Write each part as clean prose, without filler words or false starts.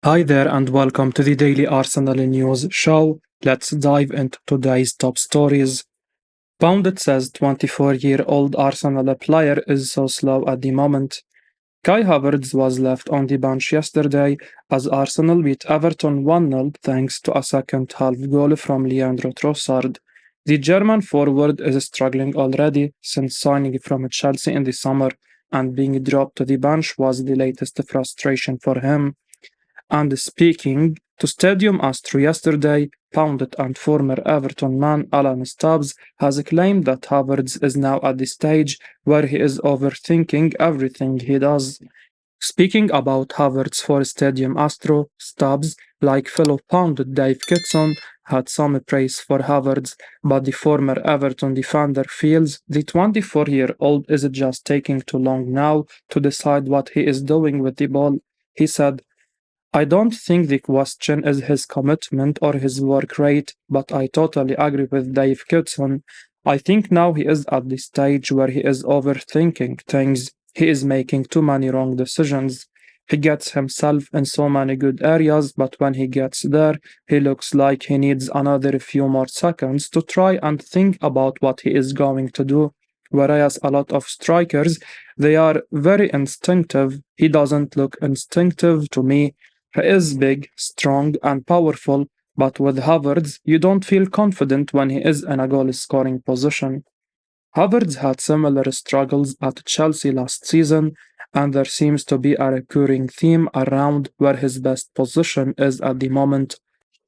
Hi there and welcome to the Daily Arsenal News Show. Let's dive into today's top stories. Pundit says 24-year-old Arsenal player is so slow at the moment. Kai Havertz was left on the bench yesterday as Arsenal beat Everton 1-0 thanks to a second-half goal from Leandro Trossard. The German forward is struggling already since signing from Chelsea in the summer, and being dropped to the bench was the latest frustration for him. And speaking to Stadium Astro yesterday, Pundit and former Everton man Alan Stubbs has claimed that Havertz is now at the stage where he is overthinking everything he does. Speaking about Havertz for Stadium Astro, Stubbs, like fellow pundit Dave Kitson, had some praise for Havertz, but the former Everton defender feels the 24-year-old is just taking too long now to decide what he is doing with the ball. He said, I don't think the question is his commitment or his work rate, but I totally agree with Dave Kitson. I think now he is at the stage where he is overthinking things. He is making too many wrong decisions. He gets himself in so many good areas, but when he gets there, he looks like he needs another few more seconds to try and think about what he is going to do. Whereas a lot of strikers, they are very instinctive. He doesn't look instinctive to me. He is big, strong, and powerful, but with Havertz, you don't feel confident when he is in a goal scoring position. Havertz had similar struggles at Chelsea last season, and there seems to be a recurring theme around where his best position is at the moment.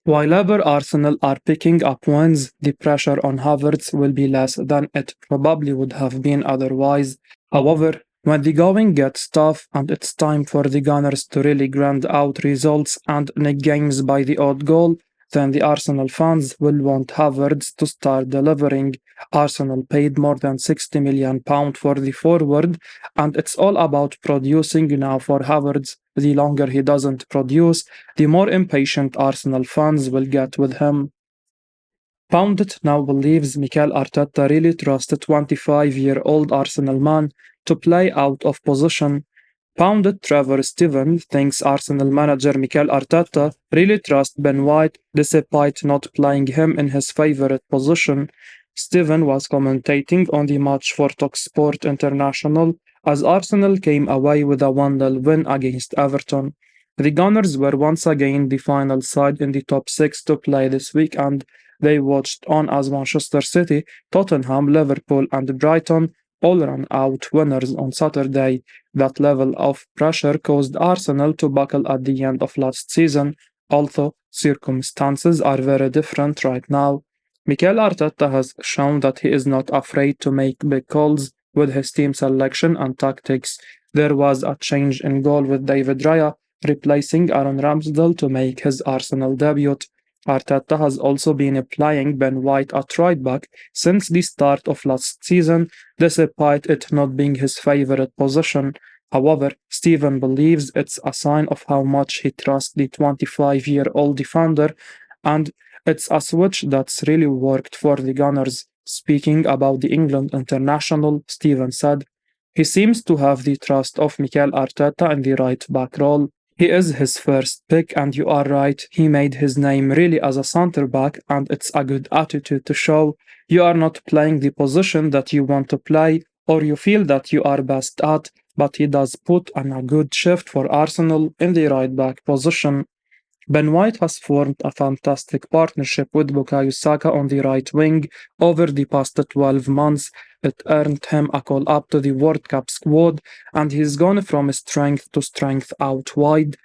While ever Arsenal are picking up wins, the pressure on Havertz will be less than it probably would have been otherwise. However, when the going gets tough and it's time for the Gunners to really grind out results and nick games by the odd goal, then the Arsenal fans will want Havertz to start delivering. Arsenal paid more than £60 million for the forward, and it's all about producing now for Havertz. The longer he doesn't produce, the more impatient Arsenal fans will get with him. Pundit now believes Mikel Arteta really trusts the 25-year-old Arsenal man to play out of position. Pundit Trevor Steven thinks Arsenal manager Mikel Arteta really trusts Ben White despite not playing him in his favourite position. Steven was commentating on the match for TalkSPORT International as Arsenal came away with a 1-0 win against Everton. The Gunners were once again the final side in the top 6 to play this weekend. They watched on as Manchester City, Tottenham, Liverpool, and Brighton all ran out winners on Saturday. That level of pressure caused Arsenal to buckle at the end of last season, although circumstances are very different right now. Mikel Arteta has shown that he is not afraid to make big calls with his team selection and tactics. There was a change in goal with David Raya replacing Aaron Ramsdale to make his Arsenal debut. Arteta has also been playing Ben White at right back since the start of last season, despite it not being his favourite position. However, Steven believes it's a sign of how much he trusts the 25-year-old defender, and it's a switch that's really worked for the Gunners. Speaking about the England international, Steven said, he seems to have the trust of Mikel Arteta in the right back role. He is his first pick, and you are right, he made his name really as a centre back, and it's a good attitude to show. You are not playing the position that you want to play or you feel that you are best at, but he does put on a good shift for Arsenal in the right back position. Ben White has formed a fantastic partnership with Bukayo Saka on the right wing over the past 12 months. It earned him a call up to the World Cup squad, and he's gone from strength to strength out wide.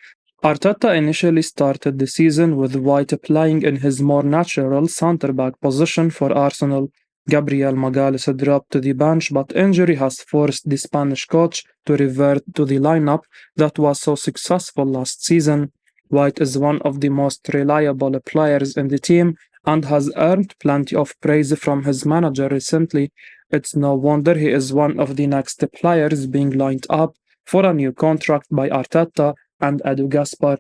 Arteta initially started the season with White playing in his more natural centre-back position for Arsenal. Gabriel Martinez dropped to the bench, but injury has forced the Spanish coach to revert to the lineup that was so successful last season. White is one of the most reliable players in the team and has earned plenty of praise from his manager recently. It's no wonder he is one of the next players being lined up for a new contract by Arteta and Edu Gaspar.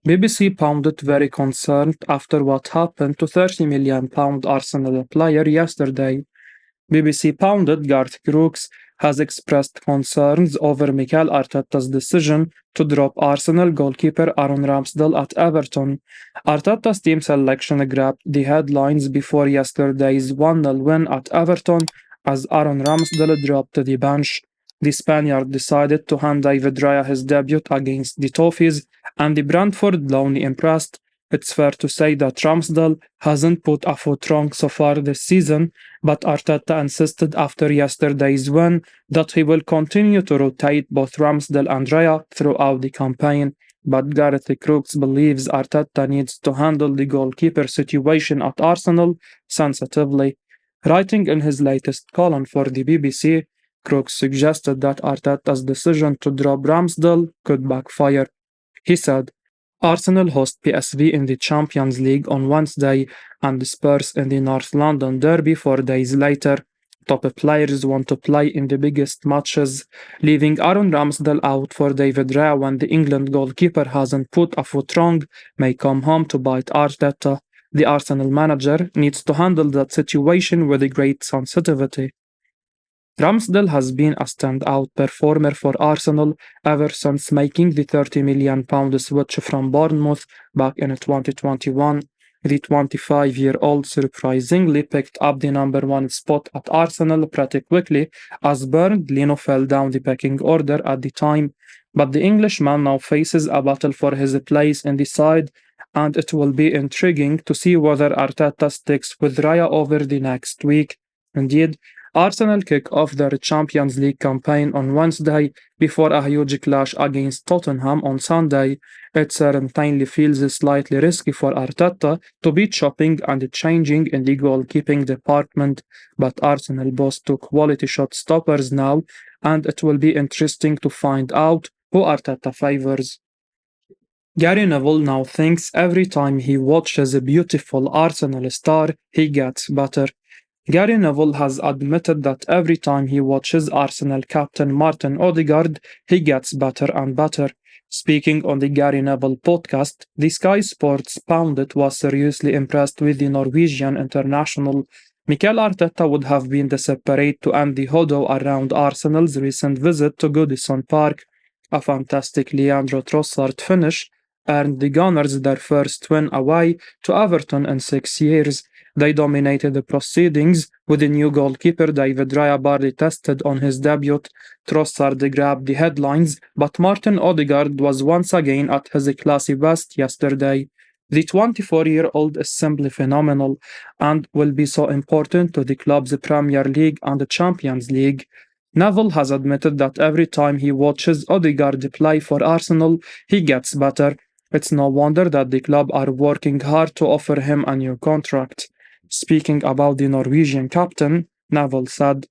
BBC Pundit very concerned after what happened to £30 million Arsenal player yesterday. BBC Pundit Garth Crooks has expressed concerns over Mikel Arteta's decision to drop Arsenal goalkeeper Aaron Ramsdale at Everton. Arteta's team selection grabbed the headlines before yesterday's 1-0 win at Everton as Aaron Ramsdale dropped to the bench. The Spaniard decided to hand David Raya his debut against the Toffees, and the Brentford lonely impressed. It's fair to say that Ramsdale hasn't put a foot wrong so far this season, but Arteta insisted after yesterday's win that he will continue to rotate both Ramsdale and Raya throughout the campaign. But Garth Crooks believes Arteta needs to handle the goalkeeper situation at Arsenal sensitively. Writing in his latest column for the BBC, Crooks suggested that Arteta's decision to drop Ramsdale could backfire. He said, Arsenal host PSV in the Champions League on Wednesday and Spurs in the North London derby 4 days later. Top players want to play in the biggest matches. Leaving Aaron Ramsdale out for David Raya when the England goalkeeper hasn't put a foot wrong may come home to bite Arteta. The Arsenal manager needs to handle that situation with great sensitivity. Ramsdale has been a standout performer for Arsenal ever since making the £30 million switch from Bournemouth back in 2021. The 25-year-old surprisingly picked up the number one spot at Arsenal pretty quickly as Burnley fell down the pecking order at the time. But the Englishman now faces a battle for his place in the side, and it will be intriguing to see whether Arteta sticks with Raya over the next week. Indeed, Arsenal kick off their Champions League campaign on Wednesday before a huge clash against Tottenham on Sunday. It certainly feels slightly risky for Arteta to be chopping and changing in the goalkeeping department, but Arsenal boast two quality shot stoppers now, and it will be interesting to find out who Arteta favours. Gary Neville now thinks every time he watches a beautiful Arsenal star, he gets better. Gary Neville has admitted that every time he watches Arsenal captain Martin Odegaard, he gets better and better. Speaking on the Gary Neville podcast, the Sky Sports Pundit was seriously impressed with the Norwegian international. Mikel Arteta would have been desperate to end the hoodoo around Arsenal's recent visit to Goodison Park. A fantastic Leandro Trossard finish earned the Gunners their first win away to Everton in 6 years. They dominated the proceedings with the new goalkeeper David Raya barely tested on his debut. Trossard grabbed the headlines, but Martin Odegaard was once again at his classy best yesterday. The 24-year-old is simply phenomenal and will be so important to the club's Premier League and the Champions League. Neville has admitted that every time he watches Odegaard play for Arsenal, he gets better. It's no wonder that the club are working hard to offer him a new contract. Speaking about the Norwegian captain, Neville said,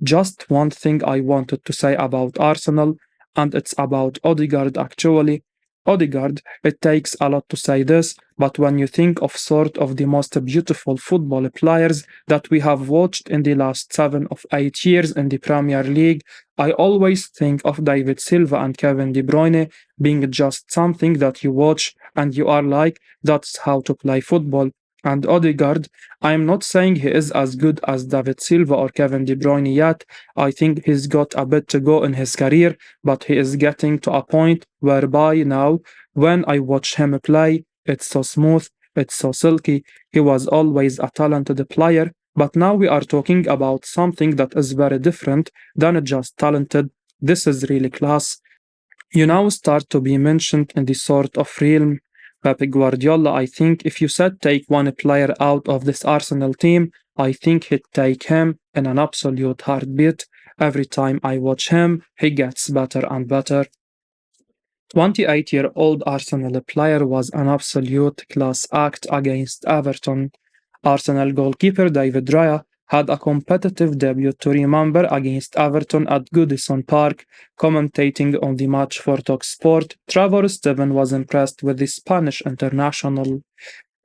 Just one thing I wanted to say about Arsenal, and it's about Odegaard actually. Odegaard, it takes a lot to say this, but when you think of sort of the most beautiful football players that we have watched in the last 7 or 8 years in the Premier League, I always think of David Silva and Kevin De Bruyne being just something that you watch and you are like, that's how to play football. And Odegaard, I am not saying he is as good as David Silva or Kevin De Bruyne yet. I think he's got a bit to go in his career, but he is getting to a point whereby now, when I watch him play, it's so smooth, it's so silky. He was always a talented player, but now we are talking about something that is very different than just talented. This is really class. You now start to be mentioned in the sort of realm. Pep Guardiola, I think if you said take one player out of this Arsenal team, I think he'd take him in an absolute heartbeat. Every time I watch him, he gets better and better. 28-year-old Arsenal player was an absolute class act against Everton. Arsenal goalkeeper David Raya had a competitive debut to remember against Everton at Goodison Park. Commentating on the match for TalkSPORT, Trevor Steven was impressed with the Spanish international.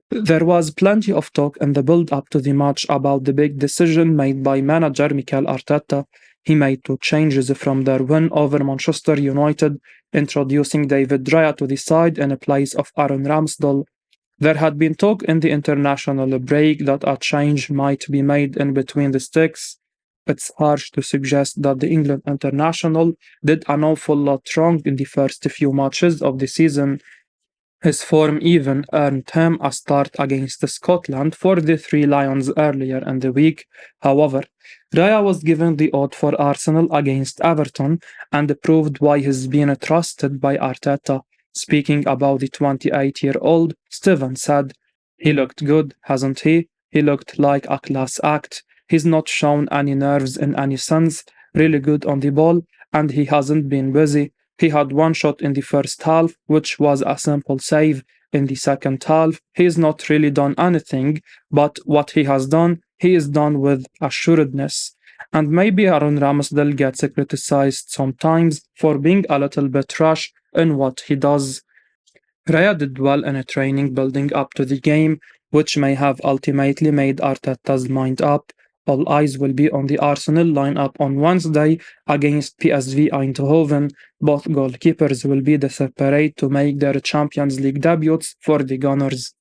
There was plenty of talk in the build-up to the match about the big decision made by manager Mikel Arteta. He made 2 changes from their win over Manchester United, introducing David Raya to the side in place of Aaron Ramsdale. There had been talk in the international break that a change might be made in between the sticks. It's harsh to suggest that the England international did an awful lot wrong in the first few matches of the season. His form even earned him a start against Scotland for the Three Lions earlier in the week. However, Raya was given the odd for Arsenal against Everton and proved why he's been trusted by Arteta. Speaking about the 28-year-old, Steven said, "He looked good, hasn't he? He looked like a class act. He's not shown any nerves in any sense, really good on the ball, and he hasn't been busy. He had one shot in the first half, which was a simple save. In the second half, he's not really done anything, but what he has done, he is done with assuredness. And maybe Aaron Ramsdale gets criticized sometimes for being a little bit rash in what he does. Raya did well in a training building up to the game, which may have ultimately made Arteta's mind up. All eyes will be on the Arsenal lineup on Wednesday against PSV Eindhoven. Both goalkeepers will be desperate to make their Champions League debuts for the Gunners.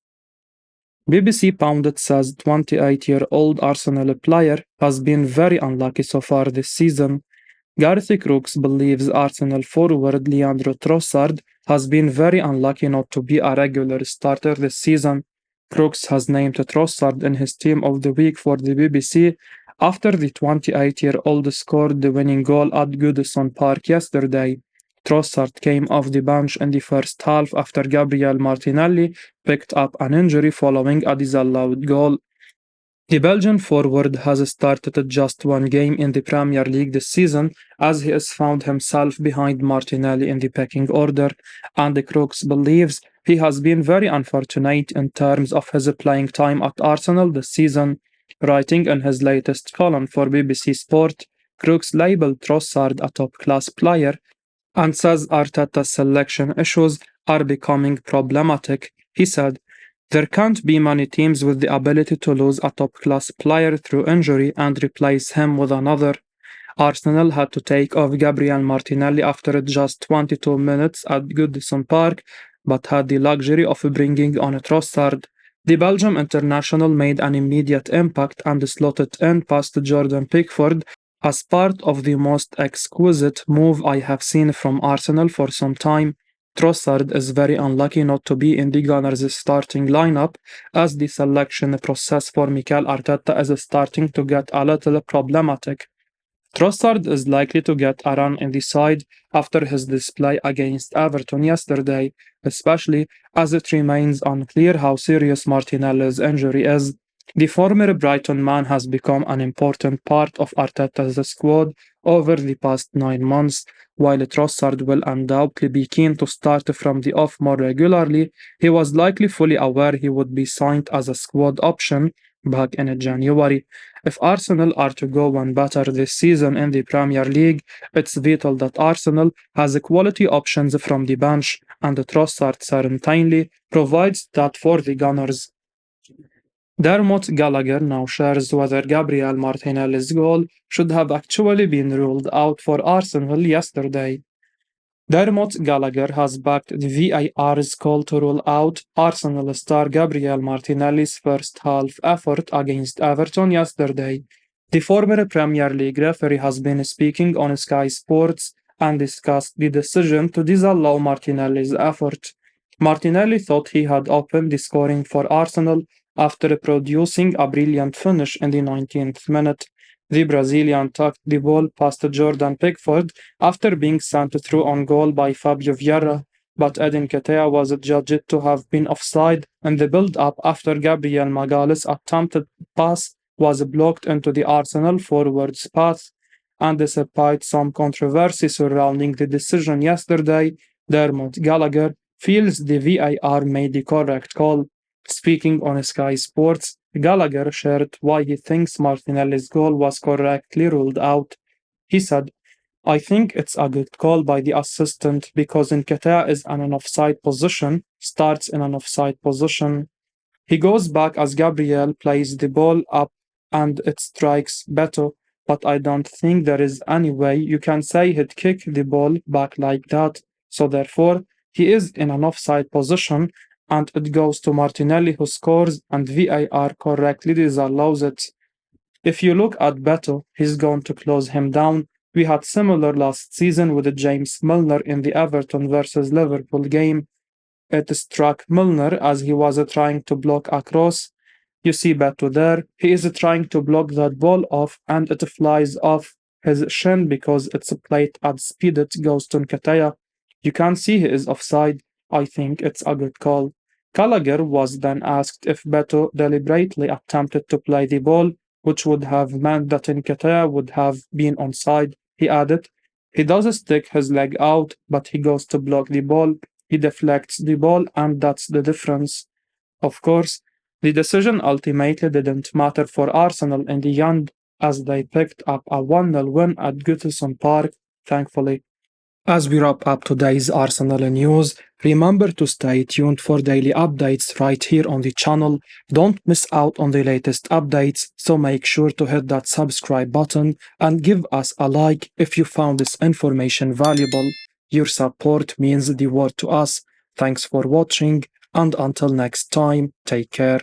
BBC Pundit says 28-year-old Arsenal player has been very unlucky so far this season. Garth Crooks believes Arsenal forward Leandro Trossard has been very unlucky not to be a regular starter this season. Crooks has named Trossard in his team of the week for the BBC after the 28-year-old scored the winning goal at Goodison Park yesterday. Trossard came off the bench in the first half after Gabriel Martinez picked up an injury following a disallowed goal. The Belgian forward has started just one game in the Premier League this season, as he has found himself behind Martinelli in the pecking order, and Crooks believes he has been very unfortunate in terms of his playing time at Arsenal this season. Writing in his latest column for BBC Sport, Crooks labelled Trossard a top-class player and says Arteta's selection issues are becoming problematic. He said, "There can't be many teams with the ability to lose a top-class player through injury and replace him with another. Arsenal had to take off Gabriel Martinelli after just 22 minutes at Goodison Park, but had the luxury of bringing on Trossard. The Belgium international made an immediate impact and slotted in past Jordan Pickford as part of the most exquisite move I have seen from Arsenal for some time. Trossard is very unlucky not to be in the Gunners' starting lineup, as the selection process for Mikel Arteta is starting to get a little problematic. Trossard is likely to get a run in the side after his display against Everton yesterday, especially as it remains unclear how serious Martinelli's injury is. The former Brighton man has become an important part of Arteta's squad over the past 9 months. While Trossard will undoubtedly be keen to start from the off more regularly, he was likely fully aware he would be signed as a squad option back in January. If Arsenal are to go one better this season in the Premier League, it's vital that Arsenal has quality options from the bench, and Trossard certainly provides that for the Gunners. Dermot Gallagher now shares whether Gabriel Martinez's goal should have actually been ruled out for Arsenal yesterday. Dermot Gallagher has backed the VAR's call to rule out Arsenal star Gabriel Martinelli's first half effort against Everton yesterday. The former Premier League referee has been speaking on Sky Sports and discussed the decision to disallow Martinelli's effort. Martinelli thought he had opened the scoring for Arsenal after producing a brilliant finish in the 19th minute. The Brazilian tucked the ball past Jordan Pickford after being sent through on goal by Fabio Vieira, but Edin Ketia was judged to have been offside in the build-up after Gabriel Magalhaes' attempted pass was blocked into the Arsenal forward's path. And despite some controversy surrounding the decision yesterday, Dermot Gallagher feels the VAR made the correct call. Speaking on Sky Sports, Gallagher shared why he thinks Martinelli's goal was correctly ruled out. He said, "I think it's a good call by the assistant because Nketiah is in an offside position, starts in an offside position. He goes back as Gabriel plays the ball up and it strikes Beto, but I don't think there is any way you can say he'd kick the ball back like that. So therefore, he is in an offside position and it goes to Martinelli who scores and VAR correctly disallows it. If you look at Beto, he's going to close him down. We had similar last season with James Milner in the Everton versus Liverpool game. It struck Milner as he was trying to block a cross. You see Beto there. He is trying to block that ball off and it flies off his shin because it's played at speed. It goes to Nketiah. You can see he is offside. I think it's a good call. Gallagher was then asked if Beto deliberately attempted to play the ball, which would have meant that Nketiah would have been onside. He added, he does stick his leg out, but he goes to block the ball. He deflects the ball, and that's the difference. Of course, the decision ultimately didn't matter for Arsenal in the end, as they picked up a 1-0 win at Goodison Park, thankfully. As we wrap up today's Arsenal news, remember to stay tuned for daily updates right here on the channel. Don't miss out on the latest updates, so make sure to hit that subscribe button and give us a like if you found this information valuable. Your support means the world to us. Thanks for watching, and until next time, take care.